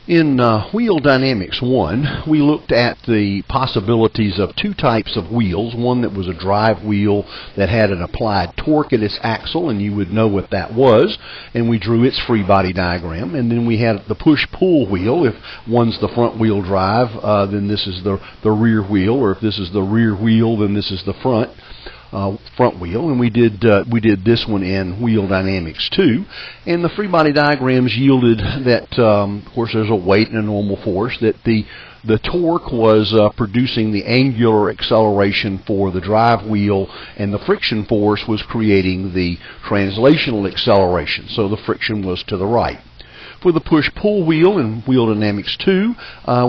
In Wheel Dynamics 1, we looked at the possibilities of two types of wheels. One that was a drive wheel that had an applied torque at its axle, and you would know what that was, and we drew its free body diagram. And then we had the push-pull wheel. If one's the front wheel drive, then this is the rear wheel, or if this is the rear wheel, then this is the front wheel, and we did this one in Wheel Dynamics 2, and the free body diagrams yielded that, of course, there's a weight and a normal force, that the torque was producing the angular acceleration for the drive wheel, and the friction force was creating the translational acceleration, so the friction was to the right. For the push-pull wheel in Wheel Dynamics 2,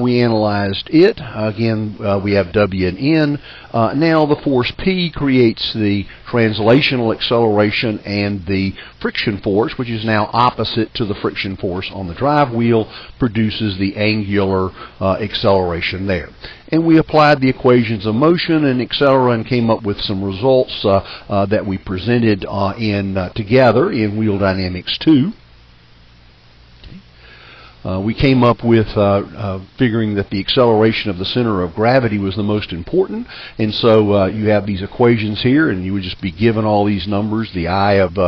we analyzed it. Again, we have W and N. Now the force P creates the translational acceleration, and the friction force, which is now opposite to the friction force on the drive wheel, produces the angular acceleration there. And we applied the equations of motion and etc. and came up with some results that we presented together in Wheel Dynamics 2. We came up with figuring that the acceleration of the center of gravity was the most important, and so you have these equations here, and you would just be given all these numbers, the I of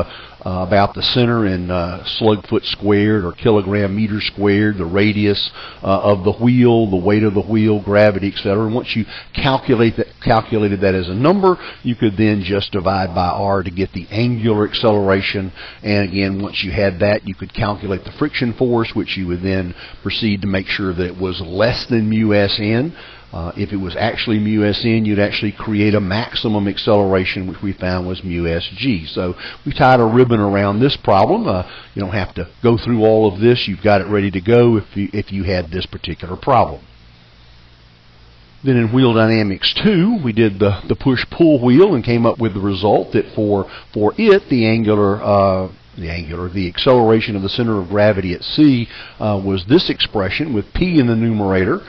about the center in slug foot squared or kilogram meter squared, the radius of the wheel, the weight of the wheel, gravity, etc. And once you calculated that as a number, you could then just divide by R to get the angular acceleration. And again, once you had that, you could calculate the friction force, which you would then proceed to make sure that it was less than mu Sn. If it was actually mu Sn, you'd actually create a maximum acceleration, which we found was mu Sg. So we tied a ribbon around this problem. You don't have to go through all of this. You've got it ready to go if you had this particular problem. Then in Wheel Dynamics 2, we did the push-pull wheel and came up with the result that for it, the acceleration of the center of gravity at C was this expression with P in the numerator.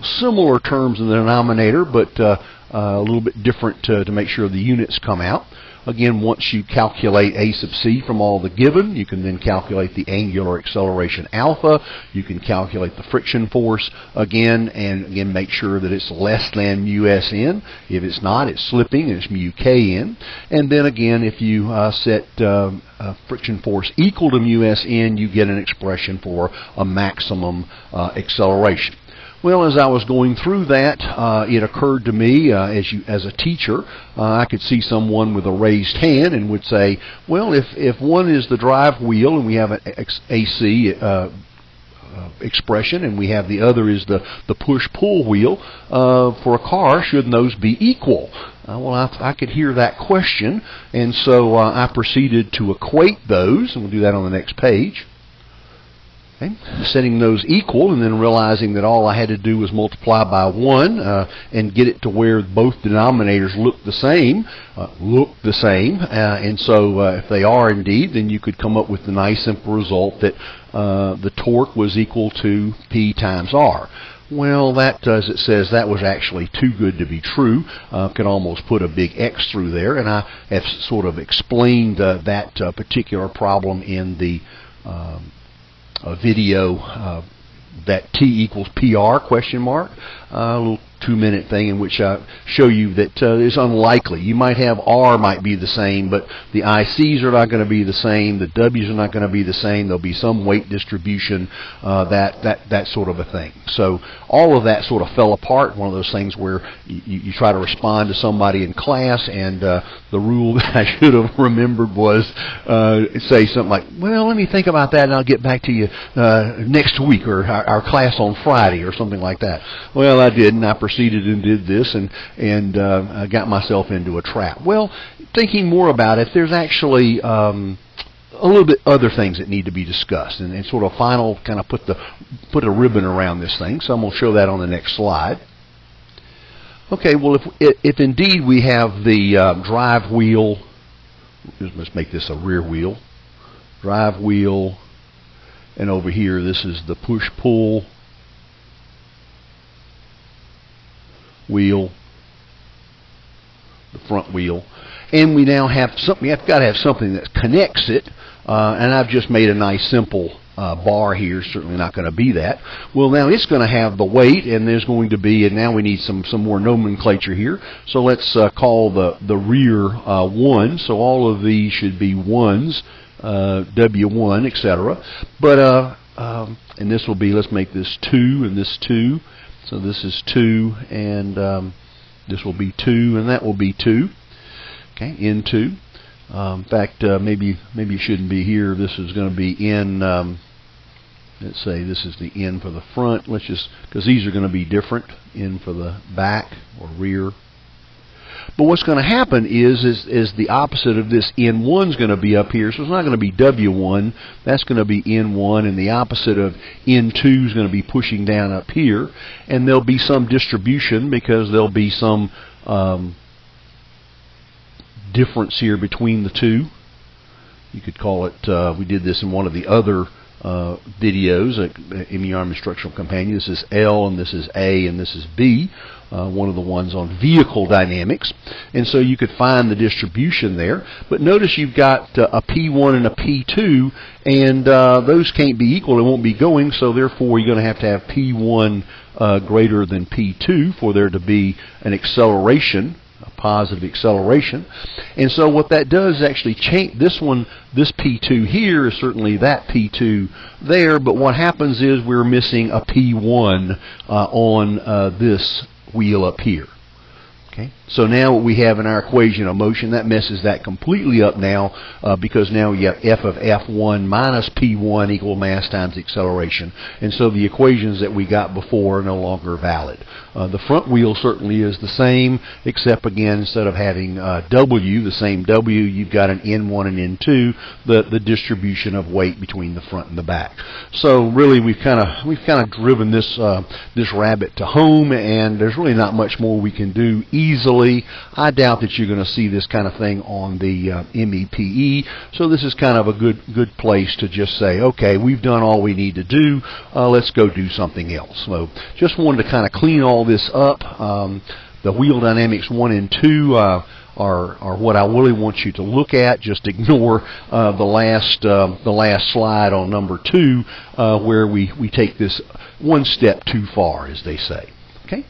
Similar terms in the denominator, but a little bit different to make sure the units come out. Again, once you calculate A sub C from all the given, you can then calculate the angular acceleration alpha. You can calculate the friction force again, and again make sure that it's less than mu Sn. If it's not, it's slipping, and it's mu Kn. And then again, if you set friction force equal to mu Sn, you get an expression for a maximum acceleration. Well, as I was going through that, it occurred to me, as a teacher, I could see someone with a raised hand and would say, well, if one is the drive wheel and we have an AC expression, and we have the other is the push-pull wheel, for a car, shouldn't those be equal? Well, I could hear that question, and so I proceeded to equate those, and we'll do that on the next page. Okay. Setting those equal, and then realizing that all I had to do was multiply by 1 and get it to where both denominators look the same. And so if they are indeed, then you could come up with the nice simple result that the torque was equal to P times R. Well, that, as it says, that was actually too good to be true. Could almost put a big X through there, and I have sort of explained that particular problem in the a video that T equals PR question mark, a little 2-minute thing in which I show you that it's unlikely. You might have R might be the same, but the ICs are not going to be the same, the W's are not going to be the same, there'll be some weight distribution, that sort of a thing. So all of that sort of fell apart, one of those things where you try to respond to somebody in class, and the rule that I should have remembered was say something like, well, let me think about that and I'll get back to you next week, or our class on Friday, or something like that. Well, I didn't. I proceeded and did this, and I got myself into a trap. Well, thinking more about it, there's actually a little bit other things that need to be discussed, and sort of final kind of put a ribbon around this thing. So I'm going to show that on the next slide. Okay, well, if indeed we have the drive wheel, let's make this a rear wheel, drive wheel, and over here this is the push-pull wheel, the front wheel, and we now have something. You've got to have something that connects it, and I've just made a nice simple bar here is certainly not going to be that. Well, now it's going to have the weight, and there's going to be, and now we need some more nomenclature here. So let's call the rear 1. So all of these should be 1s, W1, etc. But and this will be, let's make this 2 and this 2. So this is 2, and this will be 2, and that will be 2. Okay, N2. In fact, maybe it shouldn't be here. This is going to be N. Let's say this is the N for the front. Let's just, because these are going to be different. N for the back or rear. But what's going to happen is the opposite of this. N1 is going to be up here, so it's not going to be W1. That's going to be N1, and the opposite of N2 is going to be pushing down up here. And there'll be some distribution because there'll be some difference here between the two. You could call it, we did this in one of the other videos, MERM Instructional Companion. This is L, and this is A, and this is B, one of the ones on vehicle dynamics. And so you could find the distribution there. But notice you've got a P1 and a P2, and those can't be equal. It won't be going, so therefore you're going to have P1 greater than P2 for there to be an acceleration, a positive acceleration. And so what that does is actually change this one. This P2 here is certainly that P2 there, but what happens is we're missing a P1 on this wheel up here. Okay, so now what we have in our equation of motion, that messes that completely up now, because now we have F of F1 minus P1 equal mass times acceleration. And so the equations that we got before are no longer valid. The front wheel certainly is the same, except again, instead of having W, the same W, you've got an N1 and N2, the distribution of weight between the front and the back. So really, we've kind of driven this this rabbit to home, and there's really not much more we can do easily. I doubt that you're going to see this kind of thing on the MEPE. So this is kind of a good place to just say, okay, we've done all we need to do. Let's go do something else. So just wanted to kind of clean all this up. The wheel dynamics 1 and 2 are what I really want you to look at. Just ignore the last slide on number 2, where we take this one step too far, as they say. Okay.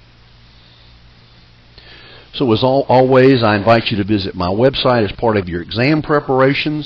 So as always, I invite you to visit my website as part of your exam preparations.